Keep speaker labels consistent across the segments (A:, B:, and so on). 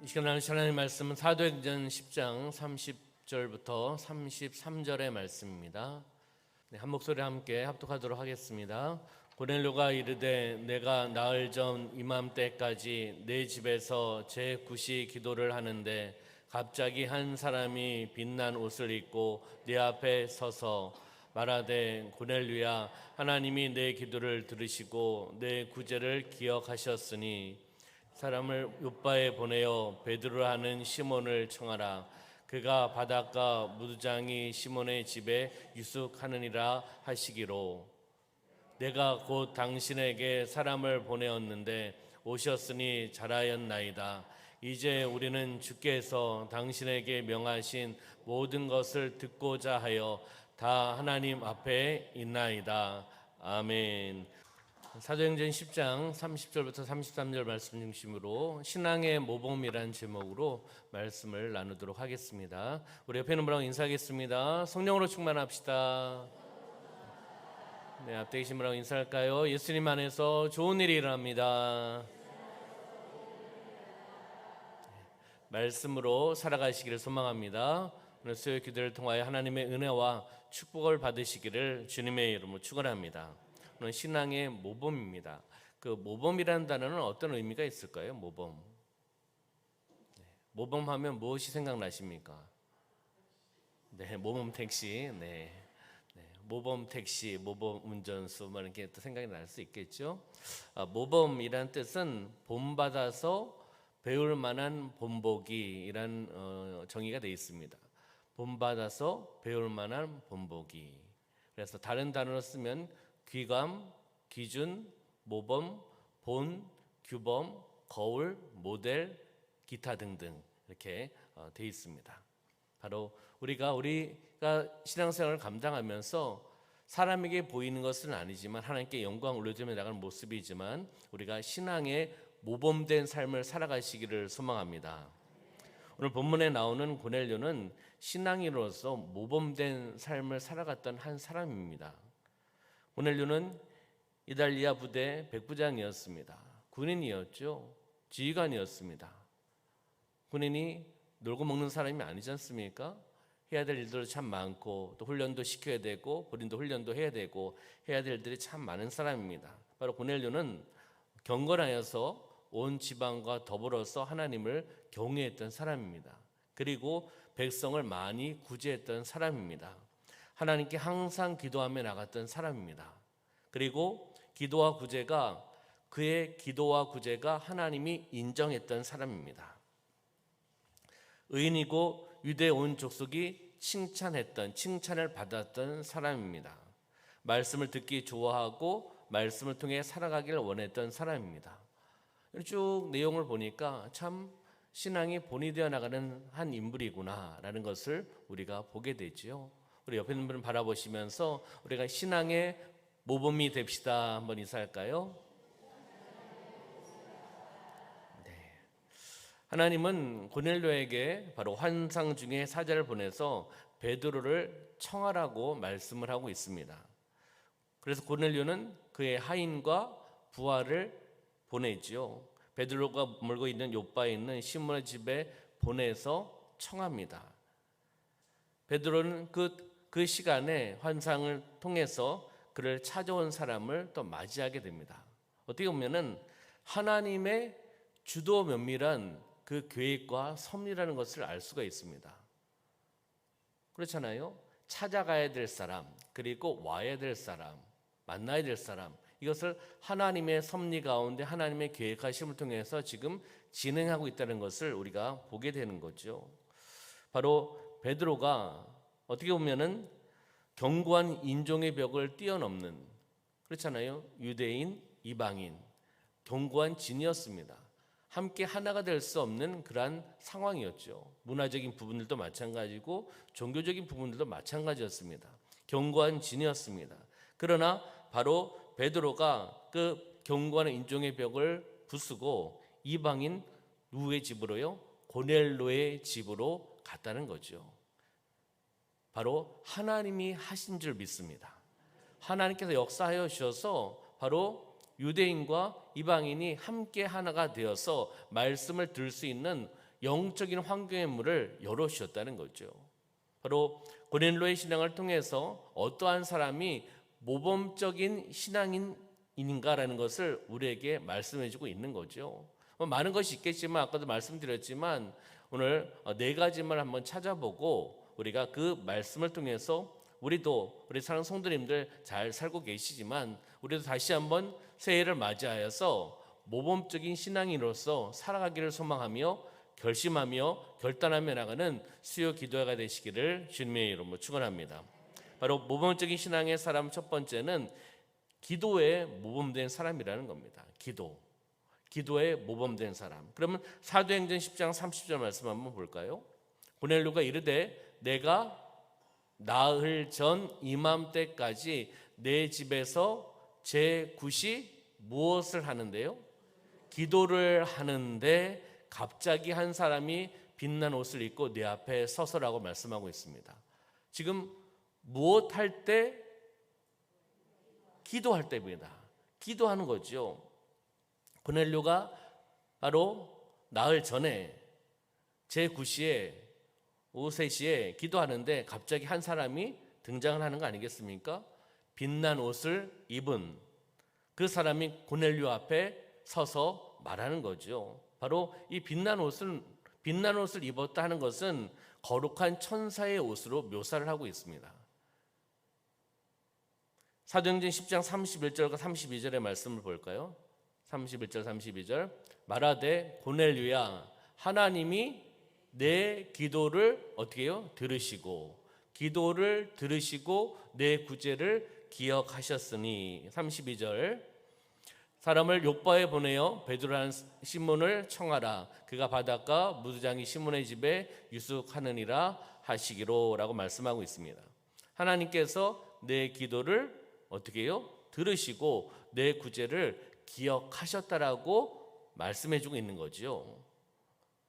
A: 이 시간 하나님 말씀은 사도행전 10장 30절부터 33절의 말씀입니다. 한 목소리 함께 합독하도록 하겠습니다. 고넬료가 이르되 내가 나흘 전 이맘때까지 내 집에서 제9시 기도를 하는데 갑자기 한 사람이 빛난 옷을 입고 내 앞에 서서 말하되 고넬료야, 하나님이 내 기도를 들으시고 내 구제를 기억하셨으니 사람을 요바에 보내어 베드로 하는 시몬을 청하라. 그가 바닷가 무두장이 시몬의 집에 유숙하느니라 하시기로 내가 곧 당신에게 사람을 보내었는데 오셨으니 잘하였나이다. 이제 우리는 주께서 당신에게 명하신 모든 것을 듣고자 하여 다 하나님 앞에 있나이다. 아멘. 사도행전 10장 30절부터 33절 말씀 중심으로 신앙의 모범이라는 제목으로 말씀을 나누도록 하겠습니다. 우리 옆에 있는 분하고 인사하겠습니다. 성령으로 충만합시다. 네, 앞에 계신 분하고 인사할까요? 예수님 안에서 좋은 일이 일어납니다. 말씀으로 살아가시기를 소망합니다. 오늘 수요 기도를 통하여 하나님의 은혜와 축복을 받으시기를 주님의 이름으로 축원합니다. 오늘 신앙의 모범입니다. 그 모범이라는 단어는 어떤 의미가 있을까요? 모범. 모범하면 무엇이 생각나십니까? 네, 모범 택시. 네. 모범 택시, 모범 운전수 뭐 이렇게 또 생각이 날 수 있겠죠. 모범이란 뜻은 본받아서 배울 만한 본보기이란 정의가 되어 있습니다. 본받아서 배울 만한 본보기. 그래서 다른 단어로 쓰면 귀감, 기준, 모범, 본, 규범, 거울, 모델, 기타 등등 이렇게 되어 있습니다. 바로 우리가 신앙생활을 감당하면서 사람에게 보이는 것은 아니지만 하나님께 영광을 올려드리며 나가는 모습이지만 우리가 신앙의 모범된 삶을 살아가시기를 소망합니다. 오늘 본문에 나오는 고넬료는 신앙인으로서 모범된 삶을 살아갔던 한 사람입니다. 고넬료는 이달리아 부대 백부장이었습니다. 군인이었죠. 지휘관이었습니다. 군인이 놀고 먹는 사람이 아니지 않습니까? 해야 될 일들도 참 많고 또 훈련도 시켜야 되고 본인도 훈련도 해야 되고 해야 될 일들이 참 많은 사람입니다. 바로 고넬료는 경건하여서 온 지방과 더불어서 하나님을 경외했던 사람입니다. 그리고 백성을 많이 구제했던 사람입니다. 하나님께 항상 기도하며 나갔던 사람입니다. 그리고 그의 기도와 구제가 하나님이 인정했던 사람입니다. 의인이고 유대 온 족속이 칭찬을 받았던 사람입니다. 말씀을 듣기 좋아하고 말씀을 통해 살아가기를 원했던 사람입니다. 쭉 내용을 보니까 참 신앙이 본이 되어 나가는 한 인물이구나라는 것을 우리가 보게 되지요. 우리 옆에 있는 분을 바라보시면서 우리가 신앙의 모범이 됩시다. 한번 인사할까요? 네. 하나님은 고넬료에게 바로 환상 중에 사자를 보내서 베드로를 청하라고 말씀을 하고 있습니다. 그래서 고넬료는 그의 하인과 부하를 보내지요. 베드로가 머물고 있는 요바에 있는 시몬의 집에 보내서 청합니다. 베드로는 그 시간에 환상을 통해서 그를 찾아온 사람을 또 맞이하게 됩니다. 어떻게 보면은 하나님의 주도 면밀한 그 계획과 섭리라는 것을 알 수가 있습니다. 그렇잖아요. 찾아가야 될 사람, 그리고 와야 될 사람, 만나야 될 사람, 이것을 하나님의 섭리 가운데 하나님의 계획하심을 통해서 지금 진행하고 있다는 것을 우리가 보게 되는 거죠. 바로 베드로가 어떻게 보면은 견고한 인종의 벽을 뛰어넘는, 그렇잖아요. 유대인, 이방인, 견고한 진이었습니다. 함께 하나가 될 수 없는 그러한 상황이었죠. 문화적인 부분들도 마찬가지고 종교적인 부분들도 마찬가지였습니다. 견고한 진이었습니다. 그러나 바로 베드로가 그 견고한 인종의 벽을 부수고 이방인 누구의 집으로요? 고넬료의 집으로 갔다는 거죠. 바로 하나님이 하신 줄 믿습니다. 하나님께서 역사하여 주셔서 바로 유대인과 이방인이 함께 하나가 되어서 말씀을 들을 수 있는 영적인 환경의 문을 열어주셨다는 거죠. 바로 고넬료의 신앙을 통해서 어떠한 사람이 모범적인 신앙인인가라는 것을 우리에게 말씀해주고 있는 거죠. 많은 것이 있겠지만 아까도 말씀드렸지만 오늘 네 가지만 한번 찾아보고 우리가 그 말씀을 통해서 우리도 우리 사랑하는 성도님들 잘 살고 계시지만 우리도 다시 한번 새해를 맞이하여서 모범적인 신앙인으로서 살아가기를 소망하며 결심하며 결단하며 나가는 수요 기도회가 되시기를 주님의 이름으로 축원합니다. 바로 모범적인 신앙의 사람 첫 번째는 기도에 모범된 사람이라는 겁니다. 기도에 모범된 사람. 그러면 사도행전 10장 30절 말씀 한번 볼까요? 고넬료가 이르되 내가 나흘 전 이맘때까지 내 집에서 제 굿이 무엇을 하는데요? 기도를 하는데 갑자기 한 사람이 빛난 옷을 입고 내 앞에 서서라고 말씀하고 있습니다. 지금 무엇 할 때? 기도할 때입니다. 기도하는 거죠. 고넬료가 바로 나흘 전에 제 9시에 오후 3시에 기도하는데 갑자기 한 사람이 등장을 하는 거 아니겠습니까? 빛난 옷을 입은 그 사람이 고넬료 앞에 서서 말하는 거죠. 바로 이 빛난 옷을 입었다 하는 것은 거룩한 천사의 옷으로 묘사를 하고 있습니다. 사도행전 10장 31절과 32절의 말씀을 볼까요? 31절 32절 말하되 고넬료야 하나님이 내 기도를 어떻게 해요? 기도를 들으시고 내 구제를 기억하셨으니 32절 사람을 요바에 보내어 베드로라는 시몬을 청하라 그가 바닷가 무두장이 시몬의 집에 유숙하느니라 하시기로 라고 말씀하고 있습니다. 하나님께서 내 기도를 어떻게 해요? 들으시고 내 구제를 기억하셨다라고 말씀해주고 있는 거죠.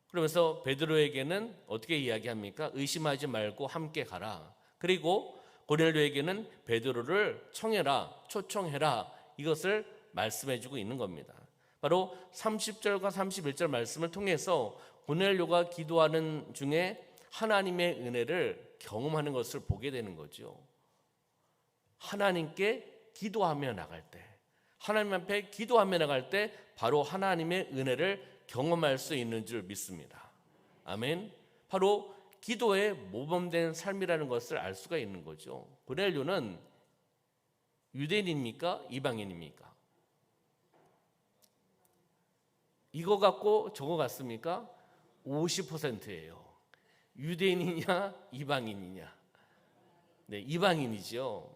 A: 그러면서 베드로에게는 어떻게 이야기합니까? 의심하지 말고 함께 가라. 그리고 고넬료에게는 베드로를 초청해라. 이것을 말씀해주고 있는 겁니다. 바로 30절과 31절 말씀을 통해서 고넬료가 기도하는 중에 하나님의 은혜를 경험하는 것을 보게 되는 거죠. 하나님께 기도하며 나갈 때, 하나님 앞에 기도하며 나갈 때 바로 하나님의 은혜를 경험할 수 있는 줄 믿습니다. 아멘. 바로 기도에 모범된 삶이라는 것을 알 수가 있는 거죠. 고넬료는 유대인입니까? 이방인입니까? 이거 같고 저거 같습니까? 50%예요. 유대인이냐 이방인이냐? 네, 이방인이죠.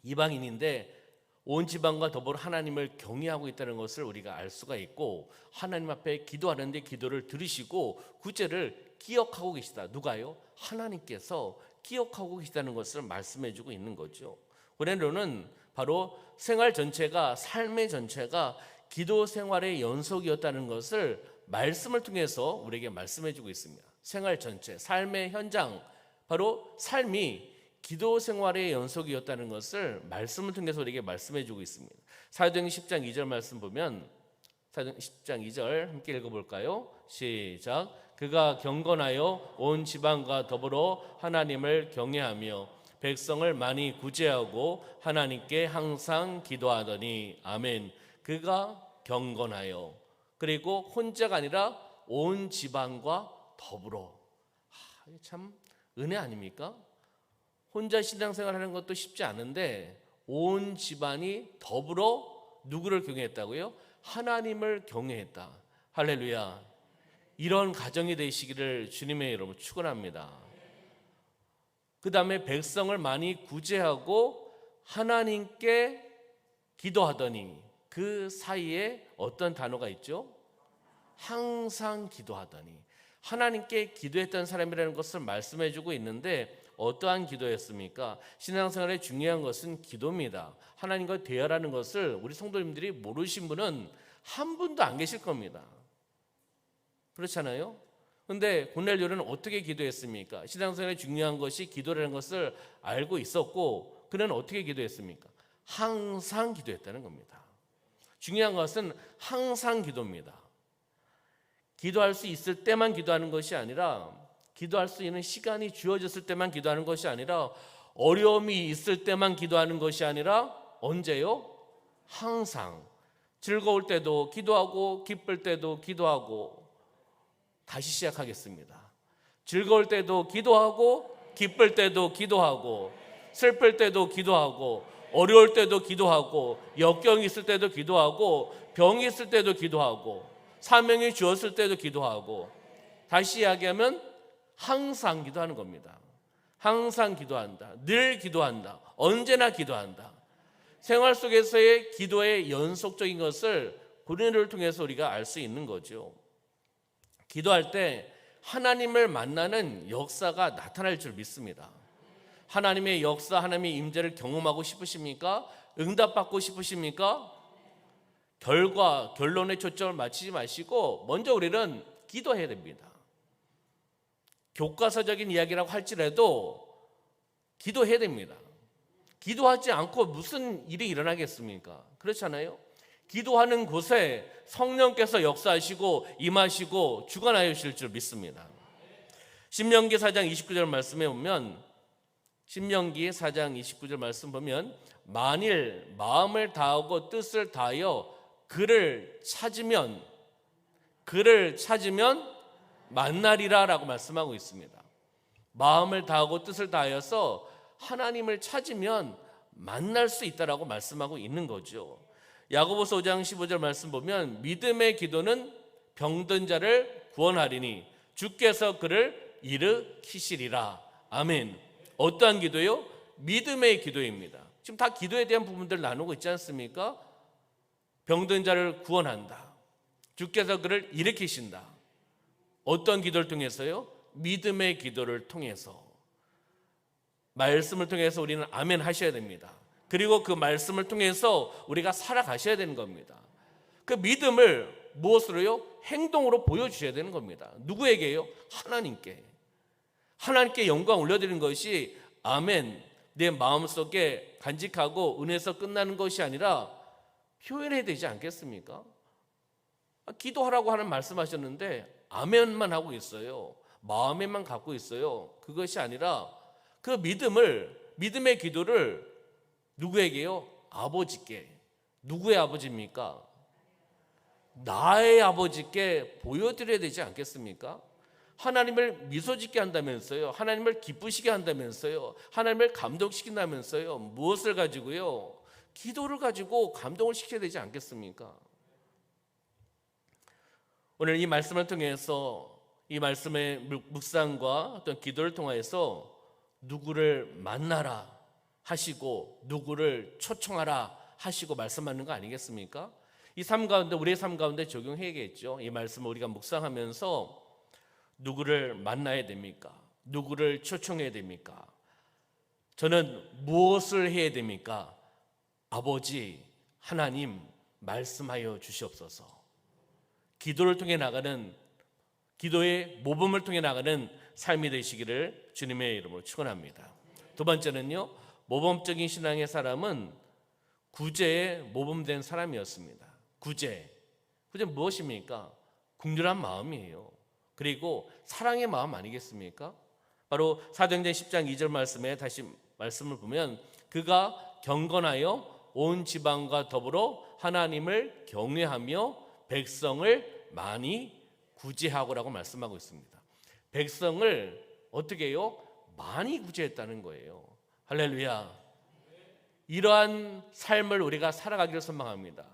A: 이방인인데 온 지방과 더불어 하나님을 경외하고 있다는 것을 우리가 알 수가 있고 하나님 앞에 기도하는데 기도를 들으시고 구제를 기억하고 계시다. 누가요? 하나님께서 기억하고 계시다는 것을 말씀해주고 있는 거죠. 고넬료는 바로 삶의 전체가 기도 생활의 연속이었다는 것을 말씀을 통해서 우리에게 말씀해주고 있습니다. 생활 전체, 삶의 현장, 바로 삶이 기도 생활의 연속이었다는 것을 말씀을 통해서 우리에게 말씀해주고 있습니다. 사도행전 10장 2절 말씀 보면 사도행전 10장 2절 함께 읽어볼까요? 시작. 그가 경건하여 온 지방과 더불어 하나님을 경외하며 백성을 많이 구제하고 하나님께 항상 기도하더니 아멘. 그가 경건하여 그리고 혼자가 아니라 온 지방과 더불어. 참 은혜 아닙니까? 혼자 신앙생활하는 것도 쉽지 않은데 온 집안이 더불어 누구를 경외했다고요? 하나님을 경외했다. 할렐루야. 이런 가정이 되시기를 주님의 이름으로 축원합니다. 그 다음에 백성을 많이 구제하고 하나님께 기도하더니 그 사이에 어떤 단어가 있죠? 항상 기도하더니. 하나님께 기도했던 사람이라는 것을 말씀해주고 있는데 어떠한 기도였습니까? 신앙생활에 중요한 것은 기도입니다. 하나님과 대화라는 것을 우리 성도님들이 모르신 분은 한 분도 안 계실 겁니다. 그렇잖아요? 그런데 고넬료는 어떻게 기도했습니까? 신앙생활에 중요한 것이 기도라는 것을 알고 있었고 그는 어떻게 기도했습니까? 항상 기도했다는 겁니다. 중요한 것은 항상 기도입니다. 기도할 수 있을 때만 기도하는 것이 아니라, 기도할 수 있는 시간이 주어졌을 때만 기도하는 것이 아니라, 어려움이 있을 때만 기도하는 것이 아니라 언제요? 항상. 즐거울 때도 기도하고 기쁠 때도 기도하고. 다시 시작하겠습니다. 즐거울 때도 기도하고 기쁠 때도 기도하고, 슬플 때도 기도하고, 어려울 때도 기도하고, 역경이 있을 때도 기도하고, 병이 있을 때도 기도하고, 사명이 주었을 때도 기도하고. 다시 이야기하면 항상 기도하는 겁니다. 항상 기도한다. 늘 기도한다. 언제나 기도한다. 생활 속에서의 기도의 연속적인 것을 고린도를 통해서 우리가 알 수 있는 거죠. 기도할 때 하나님을 만나는 역사가 나타날 줄 믿습니다. 하나님의 역사, 하나님의 임재를 경험하고 싶으십니까? 응답받고 싶으십니까? 결론에 초점을 맞추지 마시고 먼저 우리는 기도해야 됩니다. 교과서적인 이야기라고 할지라도 기도해야 됩니다. 기도하지 않고 무슨 일이 일어나겠습니까? 그렇잖아요. 기도하는 곳에 성령께서 역사하시고 임하시고 주관하실 줄 믿습니다. 신명기 4장 29절 말씀에 보면, 신명기 4장 29절 말씀 보면, 만일 마음을 다하고 뜻을 다하여 그를 찾으면 만나리라 라고 말씀하고 있습니다. 마음을 다하고 뜻을 다하여서 하나님을 찾으면 만날 수 있다라고 말씀하고 있는 거죠. 야고보서 5장 15절 말씀 보면, 믿음의 기도는 병든 자를 구원하리니 주께서 그를 일으키시리라. 아멘. 어떠한 기도요? 믿음의 기도입니다. 지금 다 기도에 대한 부분들 나누고 있지 않습니까? 병든 자를 구원한다. 주께서 그를 일으키신다. 어떤 기도를 통해서요? 믿음의 기도를 통해서. 말씀을 통해서 우리는 아멘 하셔야 됩니다. 그리고 그 말씀을 통해서 우리가 살아가셔야 되는 겁니다. 그 믿음을 무엇으로요? 행동으로 보여주셔야 되는 겁니다. 누구에게요? 하나님께. 하나님께 영광 올려드리는 것이 아멘, 내 마음속에 간직하고 은혜에서 끝나는 것이 아니라 표현해야 되지 않겠습니까? 기도하라고 하는 말씀하셨는데 아멘만 하고 있어요. 마음에만 갖고 있어요. 그것이 아니라 그 믿음의 기도를 누구에게요? 아버지께. 누구의 아버지입니까? 나의 아버지께 보여드려야 되지 않겠습니까? 하나님을 미소짓게 한다면서요. 하나님을 기쁘시게 한다면서요. 하나님을 감동시킨다면서요. 무엇을 가지고요? 기도를 가지고 감동을 시켜야 되지 않겠습니까? 오늘 이 말씀을 통해서, 이 말씀의 묵상과 어떤 기도를 통해서 누구를 만나라 하시고 누구를 초청하라 하시고 말씀하는 거 아니겠습니까? 이 삶 가운데, 우리의 삶 가운데 적용해야겠죠. 이 말씀을 우리가 묵상하면서 누구를 만나야 됩니까? 누구를 초청해야 됩니까? 저는 무엇을 해야 됩니까? 아버지 하나님 말씀하여 주시옵소서. 기도를 통해 나가는, 기도의 모범을 통해 나가는 삶이 되시기를 주님의 이름으로 축원합니다. 두 번째는요, 모범적인 신앙의 사람은 구제에 모범된 사람이었습니다. 구제 무엇입니까? 긍휼한 마음이에요. 그리고 사랑의 마음 아니겠습니까? 바로 사도행전 10장 2절 말씀에 다시 말씀을 보면, 그가 경건하여 온 지방과 더불어 하나님을 경외하며 백성을 많이 구제하고라고 말씀하고 있습니다. 백성을 어떻게 해요? 많이 구제했다는 거예요. 할렐루야. 이러한 삶을 우리가 살아가기를 소망합니다.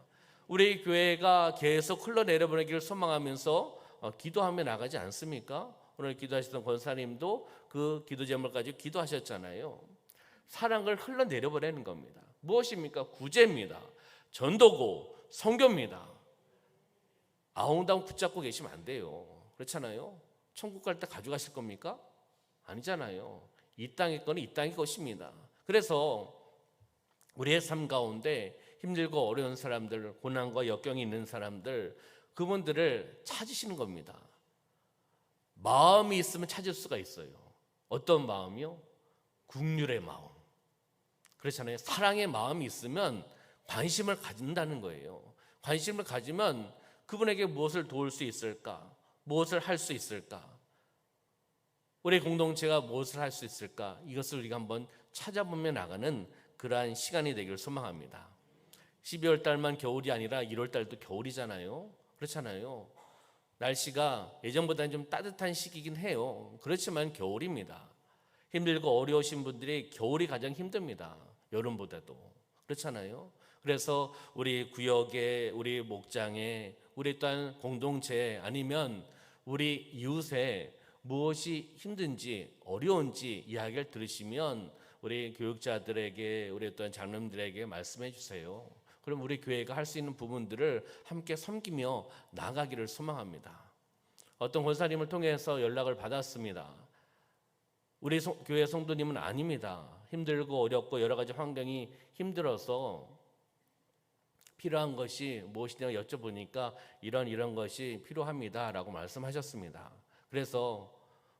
A: 우리 교회가 계속 흘러내려보내기를 소망하면서 기도하며 나가지 않습니까? 오늘 기도하시던 권사님도 그 기도 제목을 가지고 기도하셨잖아요. 사랑을 흘러내려보내는 겁니다. 무엇입니까? 구제입니다. 전도고 선교입니다. 아웅다웅 붙잡고 계시면 안 돼요. 그렇잖아요. 천국 갈 때 가져가실 겁니까? 아니잖아요. 이 땅의 거는 이 땅의 것입니다. 그래서 우리의 삶 가운데 힘들고 어려운 사람들, 고난과 역경이 있는 사람들, 그분들을 찾으시는 겁니다. 마음이 있으면 찾을 수가 있어요. 어떤 마음이요? 긍휼의 마음. 그렇잖아요. 사랑의 마음이 있으면 관심을 가진다는 거예요. 관심을 가지면 그분에게 무엇을 도울 수 있을까? 무엇을 할 수 있을까? 우리 공동체가 무엇을 할 수 있을까? 이것을 우리가 한번 찾아보며 나가는 그러한 시간이 되기를 소망합니다. 12월 달만 겨울이 아니라 1월 달도 겨울이잖아요. 그렇잖아요. 날씨가 예전보다는 좀 따뜻한 시기긴 해요. 그렇지만 겨울입니다. 힘들고 어려우신 분들이 겨울이 가장 힘듭니다. 여름보다도. 그렇잖아요. 그래서 우리 구역에, 우리 목장에, 우리 또한 공동체에, 아니면 우리 이웃에 무엇이 힘든지 어려운지 이야기를 들으시면 우리 교육자들에게, 우리 또한 장로님들에게 말씀해 주세요. 그럼 우리 교회가 할 수 있는 부분들을 함께 섬기며 나가기를 소망합니다. 어떤 권사님을 통해서 연락을 받았습니다. 우리 교회 성도님은 아닙니다. 힘들고 어렵고 여러 가지 환경이 힘들어서 필요한 것이 무엇이냐 여쭤보니까 이런 것이 필요합니다 라고 말씀하셨습니다. 그래서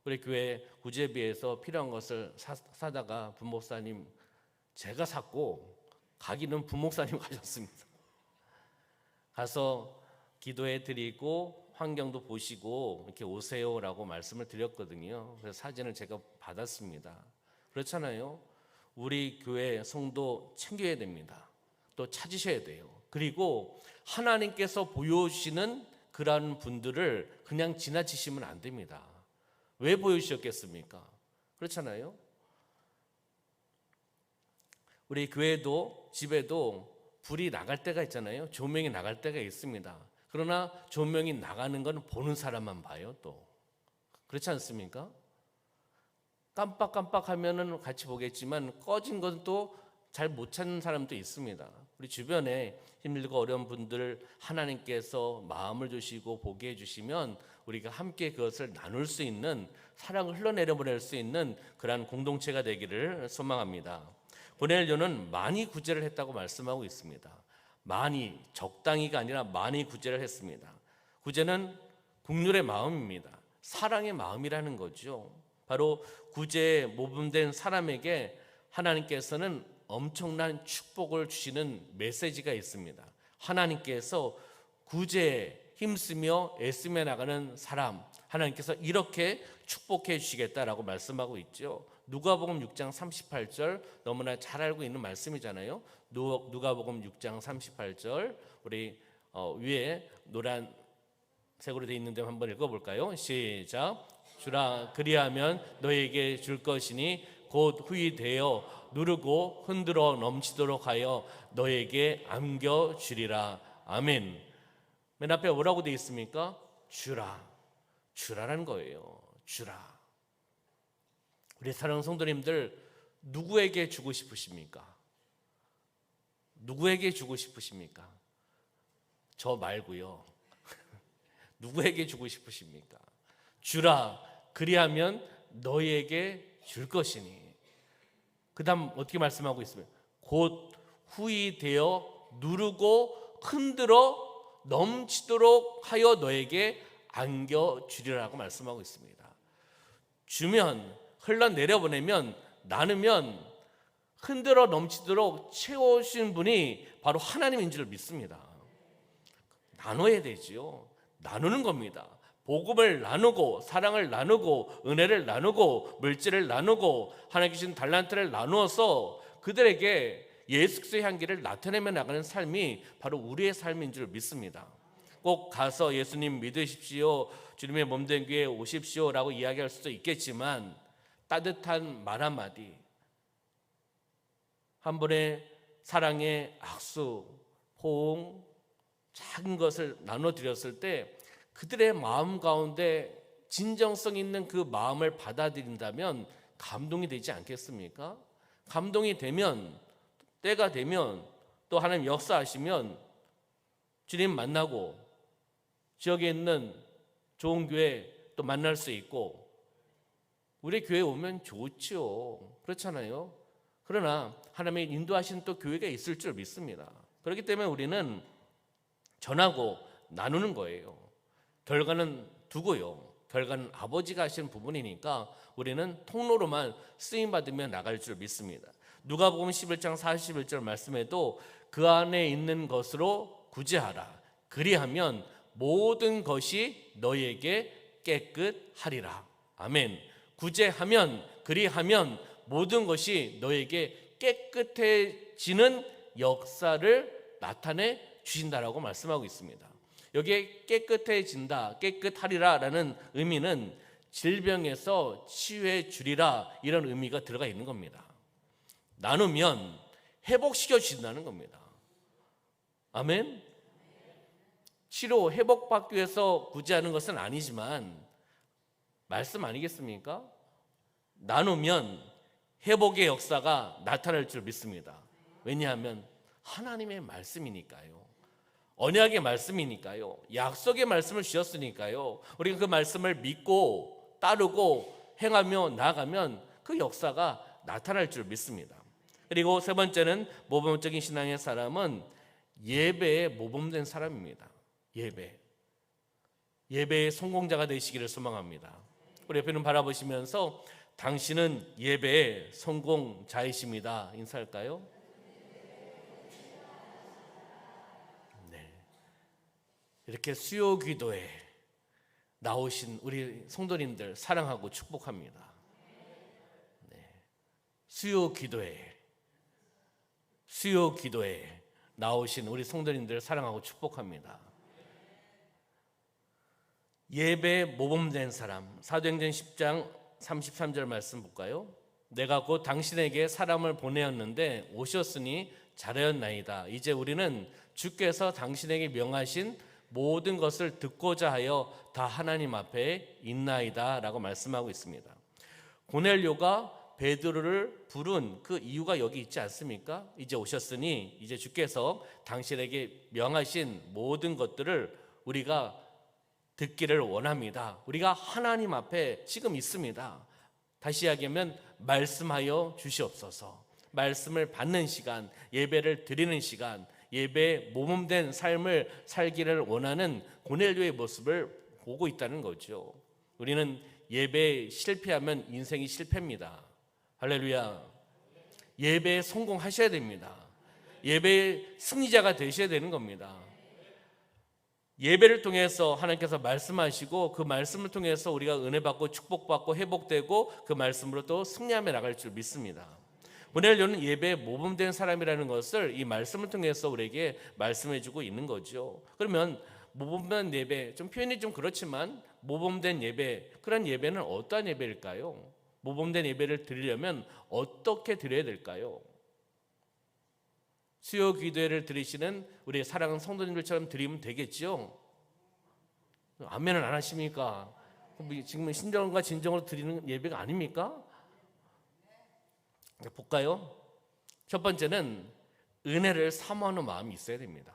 A: 우리 교회 구제비에서 필요한 것을 사다가 부목사님 제가 샀고 가기는 부목사님 가셨습니다. 가서 기도해 드리고 환경도 보시고 이렇게 오세요라고 말씀을 드렸거든요. 그래서 사진을 제가 받았습니다. 그렇잖아요. 우리 교회 성도 챙겨야 됩니다. 또 찾으셔야 돼요. 그리고 하나님께서 보여주시는 그런 분들을 그냥 지나치시면 안 됩니다. 왜 보여주셨겠습니까? 그렇잖아요. 우리 교회도 집에도 불이 나갈 때가 있잖아요. 조명이 나갈 때가 있습니다. 그러나 조명이 나가는 건 보는 사람만 봐요. 또 그렇지 않습니까? 깜빡깜빡하면은 같이 보겠지만 꺼진 건 또 잘 못 찾는 사람도 있습니다. 우리 주변에 힘들고 어려운 분들 하나님께서 마음을 주시고 보게 해주시면 우리가 함께 그것을 나눌 수 있는, 사랑을 흘러내려 보낼 수 있는 그러한 공동체가 되기를 소망합니다. 고넬료는 많이 구제를 했다고 말씀하고 있습니다. 많이, 적당히가 아니라 많이 구제를 했습니다. 구제는 국률의 마음입니다. 사랑의 마음이라는 거죠. 바로 구제에 모범된 사람에게 하나님께서는 엄청난 축복을 주시는 메시지가 있습니다. 하나님께서 구제에 힘쓰며 애쓰며 나가는 사람, 하나님께서 이렇게 축복해 주시겠다라고 말씀하고 있죠. 누가복음 6장 38절 너무나 잘 알고 있는 말씀이잖아요. 누가복음 6장 38절 우리 위에 노란색으로 되어 있는데 한번 읽어볼까요? 시작. 주라 그리하면 너에게 줄 것이니 곧 후이 되어 누르고 흔들어 넘치도록 하여 너에게 안겨주리라. 아멘. 맨 앞에 뭐라고 되어 있습니까? 주라. 주라라는 거예요. 주라. 우리 사랑하는 성도님들, 누구에게 주고 싶으십니까? 누구에게 주고 싶으십니까? 저 말고요. 누구에게 주고 싶으십니까? 주라 그리하면 너희에게 줄 것이니. 그 다음 어떻게 말씀하고 있습니까? 곧 후이 되어 누르고 흔들어 넘치도록 하여 너에게 안겨주리라고 말씀하고 있습니다. 주면, 흘러내려보내면, 나누면 흔들어 넘치도록 채워주신 분이 바로 하나님인 줄 믿습니다. 나눠야 되지요. 나누는 겁니다. 복음을 나누고 사랑을 나누고 은혜를 나누고 물질을 나누고 하나님 주신 달란트를 나누어서 그들에게 예수 그리스도의 향기를 나타내며 나가는 삶이 바로 우리의 삶인 줄 믿습니다. 꼭 가서 예수님 믿으십시오, 주님의 몸된 교회에 오십시오라고 이야기할 수도 있겠지만 따뜻한 말 한마디, 한 번의 사랑의 악수, 호응, 작은 것을 나눠드렸을 때 그들의 마음 가운데 진정성 있는 그 마음을 받아들인다면 감동이 되지 않겠습니까? 감동이 되면, 때가 되면, 또 하나님 역사하시면 주님 만나고 지역에 있는 좋은 교회 또 만날 수 있고 우리 교회에 오면 좋죠. 그렇잖아요. 그러나 하나님의 인도하신 또 교회가 있을 줄 믿습니다. 그렇기 때문에 우리는 전하고 나누는 거예요. 결과는 두고요. 결과는 아버지가 하시는 부분이니까 우리는 통로로만 쓰임받으며 나갈 줄 믿습니다. 누가복음 11장 41절 말씀에도 그 안에 있는 것으로 구제하라. 그리하면 모든 것이 너희에게 깨끗하리라. 아멘. 구제하면, 그리하면 모든 것이 너희에게 깨끗해지는 역사를 나타내 주신다라고 말씀하고 있습니다. 여기에 깨끗해진다, 깨끗하리라 라는 의미는 질병에서 치유해 주리라, 이런 의미가 들어가 있는 겁니다. 나누면 회복시켜 주신다는 겁니다. 아멘. 치료, 회복받기 위해서 구제하는 것은 아니지만 말씀 아니겠습니까? 나누면 회복의 역사가 나타날 줄 믿습니다. 왜냐하면 하나님의 말씀이니까요. 언약의 말씀이니까요. 약속의 말씀을 주셨으니까요. 우리가 그 말씀을 믿고 따르고 행하며 나아가면 그 역사가 나타날 줄 믿습니다. 그리고 세 번째는 모범적인 신앙의 사람은 예배에 모범된 사람입니다. 예배의 성공자가 되시기를 소망합니다. 우리 옆에 는 바라보시면서 당신은 예배의 성공자이십니다. 인사할까요? 네. 이렇게 수요 기도에 나오신 우리 성도님들 사랑하고 축복합니다. 네. 수요 기도에 나오신 우리 성도님들 사랑하고 축복합니다. 예배에 모범된 사람, 사도행전 10장 33절 말씀 볼까요? 내가 곧 당신에게 사람을 보내었는데 오셨으니 잘하였나이다. 이제 우리는 주께서 당신에게 명하신 모든 것을 듣고자 하여 다 하나님 앞에 있나이다 라고 말씀하고 있습니다. 고넬료가 베드로를 부른 그 이유가 여기 있지 않습니까? 이제 오셨으니 이제 주께서 당신에게 명하신 모든 것들을 우리가 듣기를 원합니다. 우리가 하나님 앞에 지금 있습니다. 다시 이야기하면 말씀하여 주시옵소서. 말씀을 받는 시간, 예배를 드리는 시간, 예배에 모범된 삶을 살기를 원하는 고넬료의 모습을 보고 있다는 거죠. 우리는 예배에 실패하면 인생이 실패입니다. 할렐루야. 예배에 성공하셔야 됩니다. 예배의 승리자가 되셔야 되는 겁니다. 예배를 통해서 하나님께서 말씀하시고 그 말씀을 통해서 우리가 은혜 받고 축복받고 회복되고 그 말씀으로 또 승리하며 나갈 줄 믿습니다. 고넬료는 예배에 모범된 사람이라는 것을 이 말씀을 통해서 우리에게 말씀해주고 있는 거죠. 그러면 모범된 예배, 좀 표현이 좀 그렇지만 모범된 예배, 그런 예배는 어떠한 예배일까요? 모범된 예배를 드리려면 어떻게 드려야 될까요? 수요 기도회를 드리시는 우리 사랑하는 성도님들처럼 드리면 되겠죠? 아멘은 안 하십니까? 지금 신정과 진정으로 드리는 예배가 아닙니까? 볼까요? 첫 번째는 은혜를 사모하는 마음이 있어야 됩니다.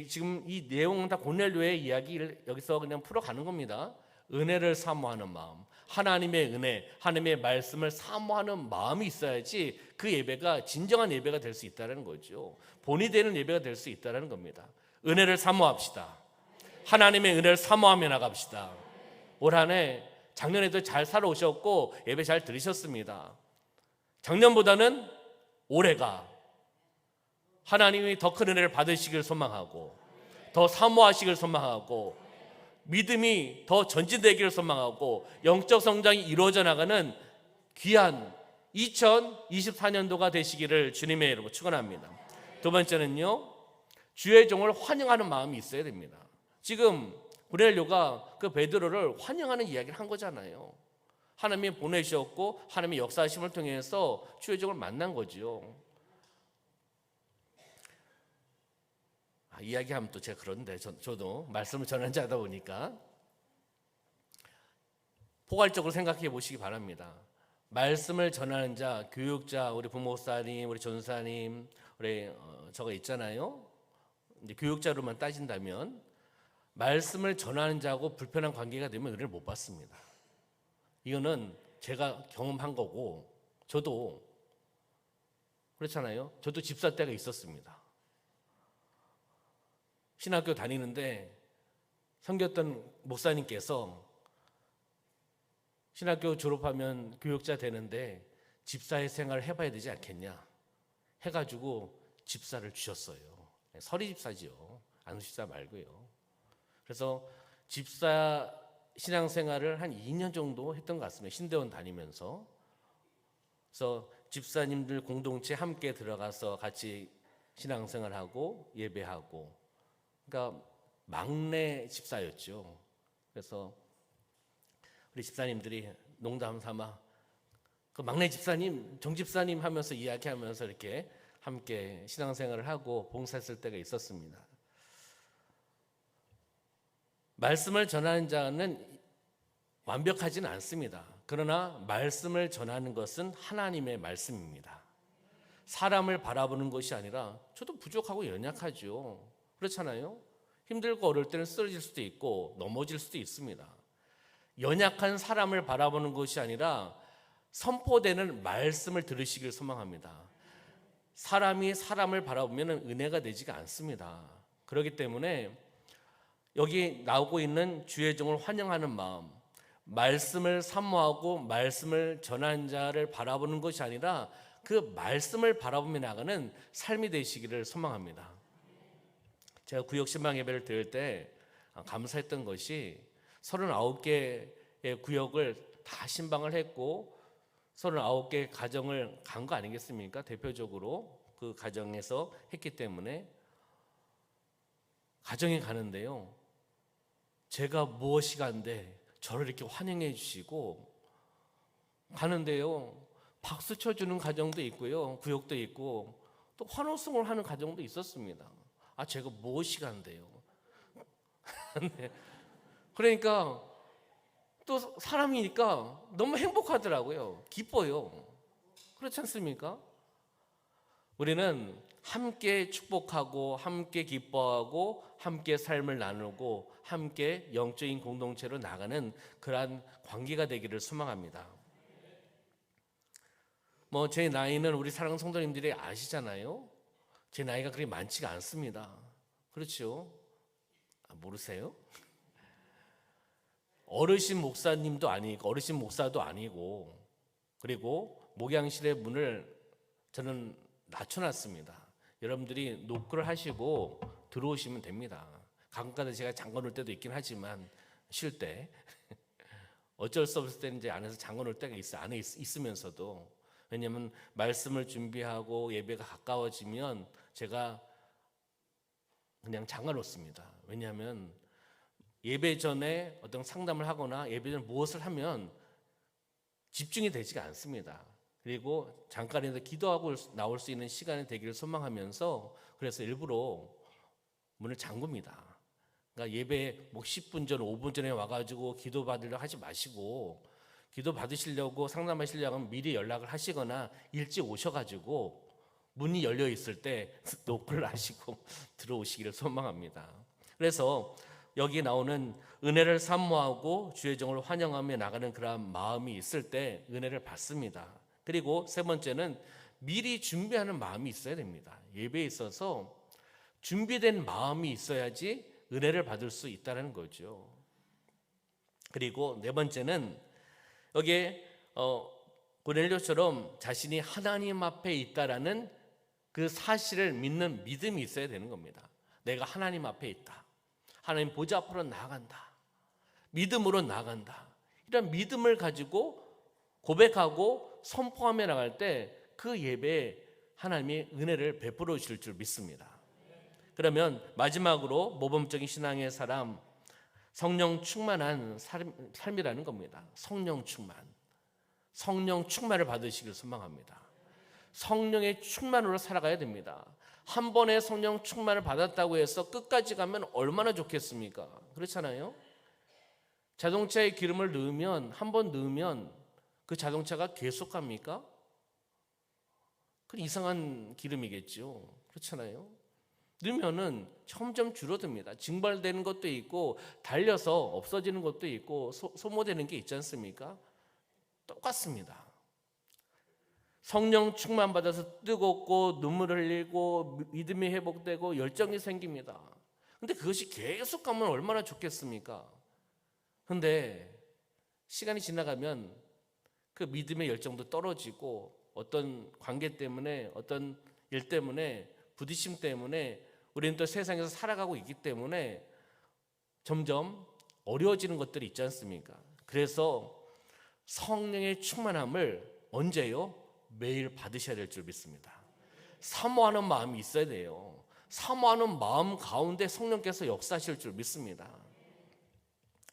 A: 지금 이 내용은 다 고넬료의 이야기를 여기서 그냥 풀어가는 겁니다. 은혜를 사모하는 마음, 하나님의 은혜, 하나님의 말씀을 사모하는 마음이 있어야지 그 예배가 진정한 예배가 될 수 있다는 거죠. 본이 되는 예배가 될 수 있다는 겁니다. 은혜를 사모합시다. 하나님의 은혜를 사모하며 나갑시다. 올 한 해 작년에도 잘 살아오셨고 예배 잘 들으셨습니다. 작년보다는 올해가 하나님이 더 큰 은혜를 받으시길 소망하고 더 사모하시길 소망하고 믿음이 더 전진되기를 소망하고 영적 성장이 이루어져 나가는 귀한 2024년도가 되시기를 주님의 이름으로 축원합니다. 두 번째는요, 주의 종을 환영하는 마음이 있어야 됩니다. 지금 고넬료가 그 베드로를 환영하는 이야기를 한 거잖아요. 하나님이 보내주셨고 하나님의 역사하심을 통해서 주의 종을 만난 거죠. 이야기하면 또 제가 그런데 저도 말씀을 전하는 자다 보니까 포괄적으로 생각해 보시기 바랍니다. 말씀을 전하는 자, 교육자, 우리 부목사님, 우리 전사님, 우리 저거 있잖아요. 이제 교육자로만 따진다면 말씀을 전하는 자하고 불편한 관계가 되면 은혜를 못 받습니다. 이거는 제가 경험한 거고 저도 그렇잖아요. 저도 집사 때가 있었습니다. 신학교 다니는데 섬겼던 목사님께서 신학교 졸업하면 교육자 되는데 집사의 생활을 해봐야 되지 않겠냐 해가지고 집사를 주셨어요. 서리 집사지요. 안수 집사 말고요. 그래서 집사 신앙생활을 한 2년 정도 했던 것 같습니다. 신대원 다니면서. 그래서 집사님들 공동체 함께 들어가서 같이 신앙생활하고 예배하고, 그러니까 막내 집사였죠. 그래서 우리 집사님들이 농담 삼아 그 막내 집사님, 정 집사님 하면서 이야기하면서 이렇게 함께 신앙생활을 하고 봉사했을 때가 있었습니다. 말씀을 전하는 자는 완벽하지는 않습니다. 그러나 말씀을 전하는 것은 하나님의 말씀입니다. 사람을 바라보는 것이 아니라 저도 부족하고 연약하죠. 그렇잖아요. 힘들고 어려울 때는 쓰러질 수도 있고 넘어질 수도 있습니다. 연약한 사람을 바라보는 것이 아니라 선포되는 말씀을 들으시길 소망합니다. 사람이 사람을 바라보면 은혜가 되지가 않습니다. 그렇기 때문에 여기 나오고 있는 주의 종을 환영하는 마음, 말씀을 사모하고 말씀을 전하는 자를 바라보는 것이 아니라 그 말씀을 바라보며 나가는 삶이 되시기를 소망합니다. 제가 구역 신방 예배를 드릴 때 감사했던 것이 39개의 구역을 다 신방을 했고 39개 가정을 간 거 아니겠습니까? 대표적으로 그 가정에서 했기 때문에 가정에 가는데요, 제가 무엇이 간데 저를 이렇게 환영해 주시고 가는데요, 박수 쳐주는 가정도 있고요, 구역도 있고 또 환호성을 하는 가정도 있었습니다. 아, 제가 무엇이 간데요. 네. 그러니까 또 사람이니까 너무 행복하더라고요. 기뻐요. 그렇지 않습니까? 우리는 함께 축복하고 함께 기뻐하고 함께 삶을 나누고 함께 영적인 공동체로 나가는 그러한 관계가 되기를 소망합니다. 제 나이는 우리 사랑하는 성도님들이 아시잖아요. 제 나이가 그렇게 많지가 않습니다. 그렇죠? 모르세요? 어르신 목사님도 아니고 어르신 목사도 아니고, 그리고 목양실의 문을 저는 낮춰놨습니다. 여러분들이 노크를 하시고 들어오시면 됩니다. 가끔가다 제가 잠궈 놓을 때도 있긴 하지만 쉴 때 어쩔 수 없을 때는 이제 안에서 잠궈 놓을 때가 있어, 안에 있으면서도. 왜냐하면 말씀을 준비하고 예배가 가까워지면 제가 그냥 잠궈 놓습니다. 왜냐하면 예배 전에 어떤 상담을 하거나 예배 전에 무엇을 하면 집중이 되지가 않습니다. 그리고 잠깐이라도 기도하고 나올 수 있는 시간이 되기를 소망하면서 그래서 일부러 문을 잠굽니다. 그러니까 예배 10분 전, 5분 전에 와가지고 기도 받으려고 하지 마시고, 기도 받으시려고 상담하시려고 하면 미리 연락을 하시거나 일찍 오셔가지고 문이 열려 있을 때 노크를 하시고 들어오시기를 소망합니다. 그래서 여기 나오는 은혜를 사모하고 주의 종을 환영하며 나가는 그러한 마음이 있을 때 은혜를 받습니다. 그리고 세 번째는 미리 준비하는 마음이 있어야 됩니다. 예배에 있어서 준비된 마음이 있어야지 은혜를 받을 수 있다는 거죠. 그리고 네 번째는 여기에 고넬료처럼 자신이 하나님 앞에 있다라는 그 사실을 믿는 믿음이 있어야 되는 겁니다. 내가 하나님 앞에 있다. 하나님 보좌 앞으로 나아간다. 믿음으로 나아간다. 이런 믿음을 가지고 고백하고 선포하며 나갈 때 그 예배에 하나님이 은혜를 베풀어 주실 줄 믿습니다. 그러면 마지막으로 모범적인 신앙의 사람, 성령 충만한 삶이라는 겁니다. 성령 충만. 성령 충만을 받으시길 소망합니다. 성령의 충만으로 살아가야 됩니다. 한 번에 성령 충만을 받았다고 해서 끝까지 가면 얼마나 좋겠습니까? 그렇잖아요. 자동차에 기름을 넣으면, 한 번 넣으면 그 자동차가 계속 갑니까? 그 이상한 기름이겠죠. 그렇잖아요. 넣으면은 점점 줄어듭니다. 증발되는 것도 있고 달려서 없어지는 것도 있고 소모되는 게 있지 않습니까? 똑같습니다. 성령 충만 받아서 뜨겁고 눈물을 흘리고 믿음이 회복되고 열정이 생깁니다. 근데 그것이 계속 가면 얼마나 좋겠습니까? 근데 시간이 지나가면 그 믿음의 열정도 떨어지고 어떤 관계 때문에, 어떤 일 때문에, 부딪힘 때문에 우리는 또 세상에서 살아가고 있기 때문에 점점 어려워지는 것들이 있지 않습니까? 그래서 성령의 충만함을 언제요? 매일 받으셔야 될 줄 믿습니다. 사모하는 마음이 있어야 돼요. 사모하는 마음 가운데 성령께서 역사하실 줄 믿습니다.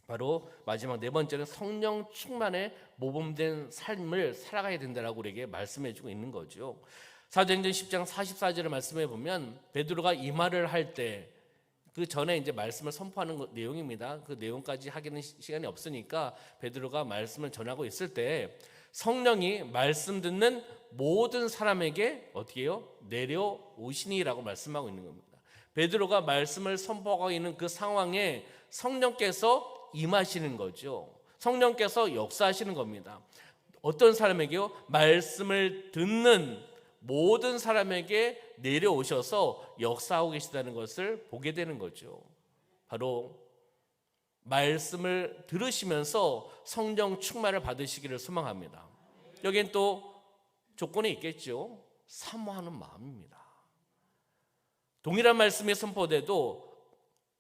A: 바로 마지막 네 번째는 성령 충만에 모범된 삶을 살아가야 된다라고 우리에게 말씀해 주고 있는 거죠. 사도행전 10장 44절을 말씀해 보면 베드로가 이 말을 할 때 그 전에 이제 말씀을 선포하는 내용입니다. 그 내용까지 하기는 시간이 없으니까 베드로가 말씀을 전하고 있을 때 성령이 말씀 듣는 모든 사람에게 어떻게 해요? 내려오시니라고 말씀하고 있는 겁니다. 베드로가 말씀을 선포하고 있는 그 상황에 성령께서 임하시는 거죠. 성령께서 역사하시는 겁니다. 어떤 사람에게요? 말씀을 듣는 모든 사람에게 내려오셔서 역사하고 계시다는 것을 보게 되는 거죠. 바로 말씀을 들으시면서 성령 충만을 받으시기를 소망합니다. 여기엔 또 조건이 있겠죠. 사모하는 마음입니다. 동일한 말씀이 선포돼도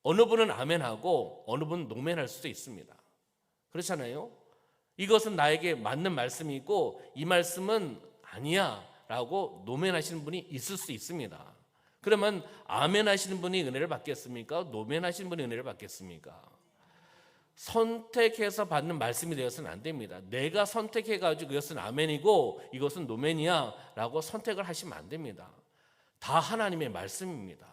A: 어느 분은 아멘하고 어느 분은 노멘할 수도 있습니다. 그렇잖아요. 이것은 나에게 맞는 말씀이고 이 말씀은 아니야 라고 노멘하시는 분이 있을 수 있습니다. 그러면 아멘하시는 분이 은혜를 받겠습니까? 노멘하시는 분이 은혜를 받겠습니까? 선택해서 받는 말씀이 되어서는 안 됩니다. 내가 선택해가지고 이것은 아멘이고 이것은 노멘이야 라고 선택을 하시면 안 됩니다. 다 하나님의 말씀입니다.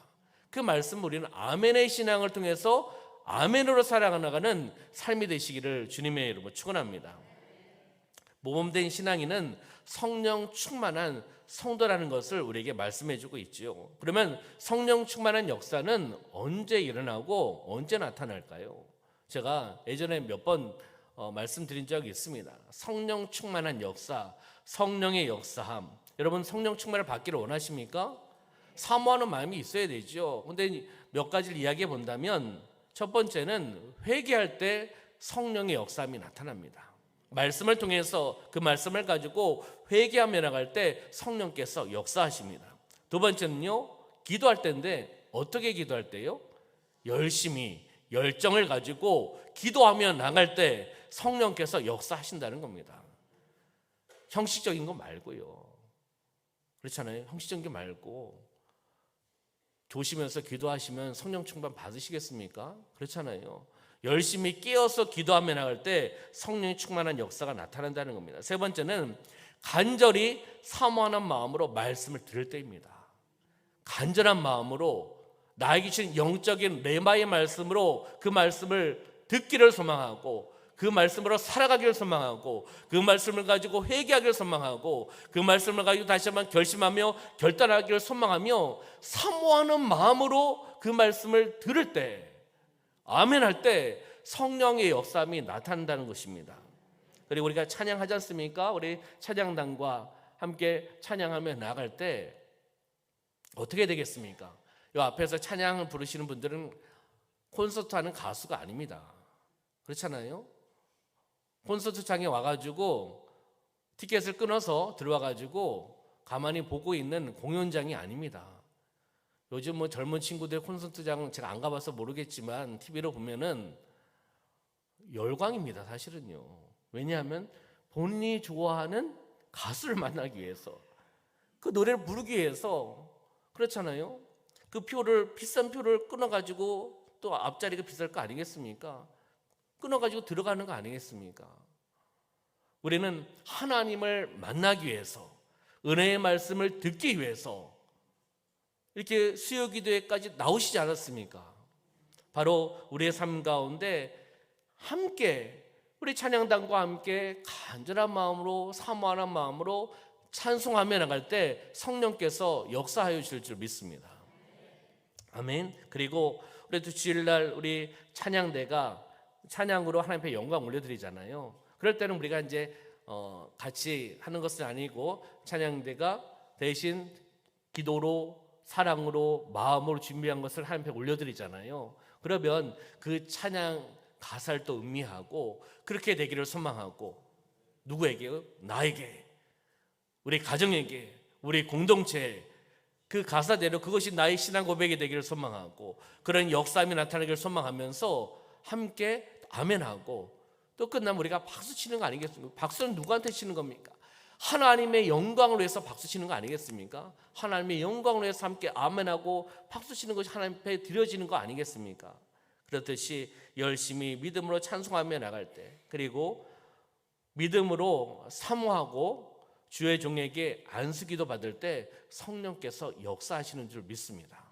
A: 그 말씀 우리는 아멘의 신앙을 통해서 아멘으로 살아가는 삶이 되시기를 주님의 이름으로 축원합니다. 모범된 신앙인은 성령 충만한 성도라는 것을 우리에게 말씀해 주고 있죠. 그러면 성령 충만한 역사는 언제 일어나고 언제 나타날까요? 제가 예전에 몇 번 말씀드린 적이 있습니다. 성령 충만한 역사, 성령의 역사함. 여러분 성령 충만을 받기를 원하십니까? 사모하는 마음이 있어야 되죠. 그런데 몇 가지를 이야기해 본다면 첫 번째는 회개할 때 성령의 역사함이 나타납니다. 말씀을 통해서 그 말씀을 가지고 회개하며 나갈 때 성령께서 역사하십니다. 두 번째는요, 기도할 때인데 어떻게 기도할 때요? 열심히 열정을 가지고 기도하며 나갈 때 성령께서 역사하신다는 겁니다. 형식적인 거 말고요. 그렇잖아요. 형식적인 게 말고 조시면서 기도하시면 성령 충만 받으시겠습니까? 그렇잖아요. 열심히 깨어서 기도하며 나갈 때 성령이 충만한 역사가 나타난다는 겁니다. 세 번째는 간절히 사모하는 마음으로 말씀을 들을 때입니다. 간절한 마음으로 나에게 주신 영적인 레마의 말씀으로 그 말씀을 듣기를 소망하고 그 말씀으로 살아가기를 소망하고 그 말씀을 가지고 회개하기를 소망하고 그 말씀을 가지고 다시 한번 결심하며 결단하기를 소망하며 사모하는 마음으로 그 말씀을 들을 때 아멘할 때 성령의 역사함이 나타난다는 것입니다. 그리고 우리가 찬양하지 않습니까? 우리 찬양단과 함께 찬양하며 나갈 때 어떻게 되겠습니까? 이 앞에서 찬양을 부르시는 분들은 콘서트 하는 가수가 아닙니다. 그렇잖아요. 콘서트장에 와가지고 티켓을 끊어서 들어와가지고 가만히 보고 있는 공연장이 아닙니다. 요즘 뭐 젊은 친구들 콘서트장 제가 안 가봐서 모르겠지만 TV로 보면은 열광입니다. 사실은요. 왜냐하면 본인이 좋아하는 가수를 만나기 위해서 그 노래를 부르기 위해서 그렇잖아요. 그 표를 비싼 표를 끊어가지고 또 앞자리가 비쌀 거 아니겠습니까? 끊어가지고 들어가는 거 아니겠습니까? 우리는 하나님을 만나기 위해서 은혜의 말씀을 듣기 위해서 이렇게 수요기도회까지 나오시지 않았습니까? 바로 우리의 삶 가운데 함께 우리 찬양단과 함께 간절한 마음으로 사모하는 마음으로 찬송하며 나갈 때 성령께서 역사하여 주실 줄 믿습니다. 아멘. 그리고 우리 또 주일날 우리 찬양대가 찬양으로 하나님 앞에 영광 올려드리잖아요. 그럴 때는 우리가 이제 같이 하는 것은 아니고 찬양대가 대신 기도로 사랑으로 마음으로 준비한 것을 하나님 앞에 올려드리잖아요. 그러면 그 찬양 가사를 또 음미하고 그렇게 되기를 소망하고 누구에게요? 나에게, 우리 가정에게, 우리 공동체에 그 가사대로 그것이 나의 신앙 고백이 되기를 소망하고 그런 역사함이 나타나기를 소망하면서 함께 아멘하고 또 끝나면 우리가 박수 치는 거 아니겠습니까? 박수는 누구한테 치는 겁니까? 하나님의 영광을 위해서 박수 치는 거 아니겠습니까? 하나님의 영광을 위해서 함께 아멘하고 박수 치는 것이 하나님 앞에 드려지는 거 아니겠습니까? 그렇듯이 열심히 믿음으로 찬송하며 나갈 때, 그리고 믿음으로 사모하고 주의 종에게 안수기도 받을 때 성령께서 역사하시는 줄 믿습니다.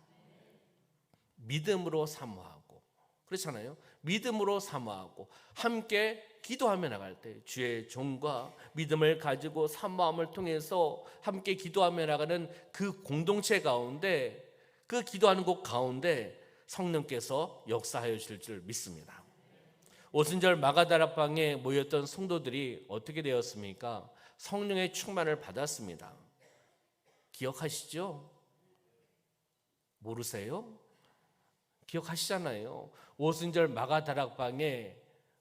A: 믿음으로 사모하고, 그렇잖아요. 믿음으로 사모하고 함께 기도하며 나갈 때 주의 종과 믿음을 가지고 사모함을 통해서 함께 기도하며 나가는 그 공동체 가운데, 그 기도하는 곳 가운데 성령께서 역사하여 주실 줄 믿습니다. 오순절 마가다락방에 모였던 성도들이 어떻게 되었습니까? 성령의 충만을 받았습니다. 기억하시죠? 모르세요? 기억하시잖아요. 오순절 마가다락방에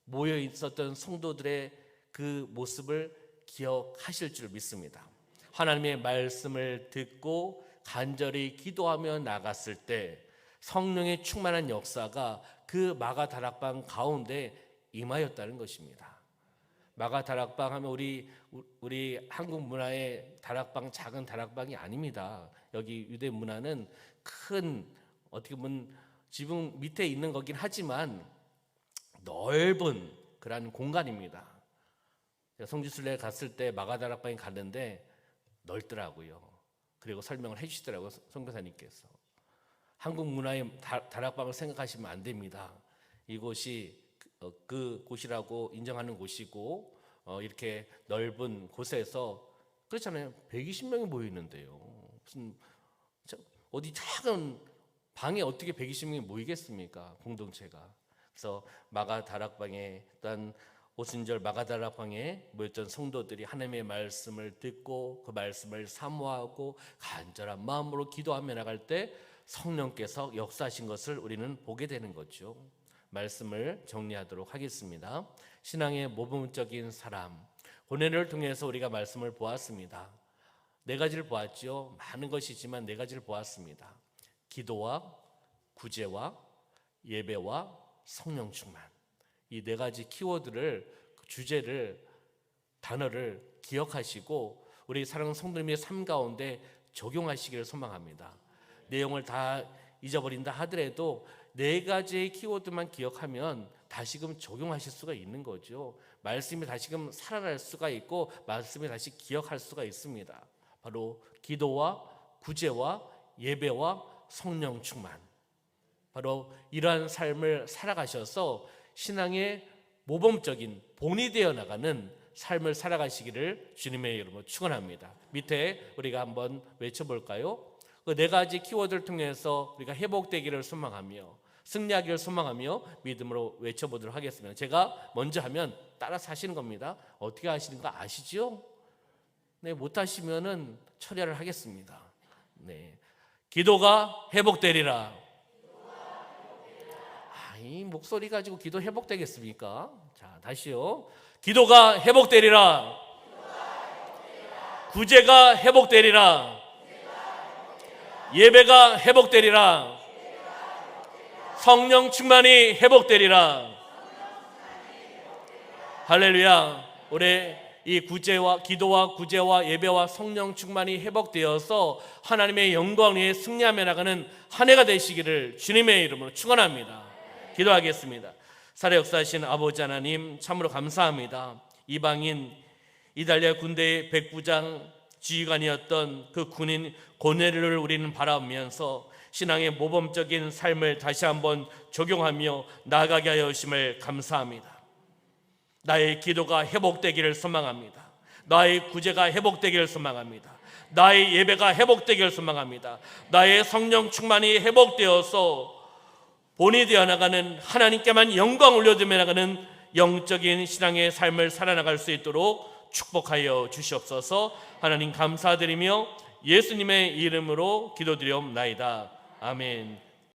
A: 모여 있었던 성도들의 그 모습을 기억하실 줄 믿습니다. 하나님의 말씀을 듣고 간절히 기도하며 나갔을 때 성령의 충만한 역사가 그 마가다락방 가운데 임하였다는 것입니다. 마가다락방 하면 우리 한국 문화의 다락방, 작은 다락방이 아닙니다. 여기 유대 문화는 큰, 어떻게 보면 지붕 밑에 있는 거긴 하지만 넓은 그런 공간입니다. 성지순례 갔을 때 마가다락방에 갔는데 넓더라고요. 그리고 설명을 해주시더라고요, 선교사님께서. 한국 문화의 다락방을 생각하시면 안 됩니다. 이곳이 그 곳이라고 인정하는 곳이고, 이렇게 넓은 곳에서, 그렇잖아요. 120명이 모여 있는데요. 무슨 어디 작은 방에 어떻게 120명이 모이겠습니까? 공동체가. 그래서 마가다락방에, 또한 오순절 마가다락방에 모였던 성도들이 하나님의 말씀을 듣고 그 말씀을 사모하고 간절한 마음으로 기도하며 나갈 때 성령께서 역사하신 것을 우리는 보게 되는 거죠. 말씀을 정리하도록 하겠습니다. 신앙의 모범적인 사람, 고뇌를 통해서 우리가 말씀을 보았습니다. 네 가지를 보았죠. 많은 것이지만 네 가지를 보았습니다. 기도와 구제와 예배와 성령 충만. 이 네 가지 키워드를, 주제를, 단어를 기억하시고 우리 사랑하는 성도님의 삶 가운데 적용하시기를 소망합니다. 내용을 다 잊어버린다 하더라도 네 가지의 키워드만 기억하면 다시금 적용하실 수가 있는 거죠. 말씀이 다시금 살아날 수가 있고 말씀이 다시 기억할 수가 있습니다. 바로 기도와 구제와 예배와 성령 충만. 바로 이러한 삶을 살아가셔서 신앙의 모범적인 본이 되어 나가는 삶을 살아가시기를 주님의 이름으로 축원합니다. 밑에 우리가 한번 외쳐볼까요? 그 네 가지 키워드를 통해서 우리가 회복되기를 소망하며 승리하기를 소망하며 믿음으로 외쳐보도록 하겠습니다. 제가 먼저 하면 따라서 하시는 겁니다. 어떻게 하시는 거 아시죠? 네, 못하시면은 처리를 하겠습니다. 네, 기도가 회복되리라. 이 목소리 가지고 기도 회복되겠습니까? 자, 다시요. 기도가 회복되리라. 구제가 회복되리라. 예배가 회복되리라. 성령 충만이 회복되리라. 할렐루야. 우리 이 구제와 기도와 구제와 예배와 성령 충만이 회복되어서 하나님의 영광 위에 승리하며 나가는 한 해가 되시기를 주님의 이름으로 축원합니다. 기도하겠습니다. 살아 역사하신 아버지 하나님, 참으로 감사합니다. 이방인 이달리아 군대의 백부장 지휘관이었던 그 군인 고넬료를 우리는 바라보면서 신앙의 모범적인 삶을 다시 한번 적용하며 나아가게 하여 주심을 감사합니다. 나의 기도가 회복되기를 소망합니다. 나의 구제가 회복되기를 소망합니다. 나의 예배가 회복되기를 소망합니다. 나의 성령 충만이 회복되어서 본이 되어 나가는, 하나님께만 영광 올려드리며 나가는 영적인 신앙의 삶을 살아나갈 수 있도록 축복하여 주시옵소서. 하나님 감사드리며 예수님의 이름으로 기도드리옵나이다. 아멘.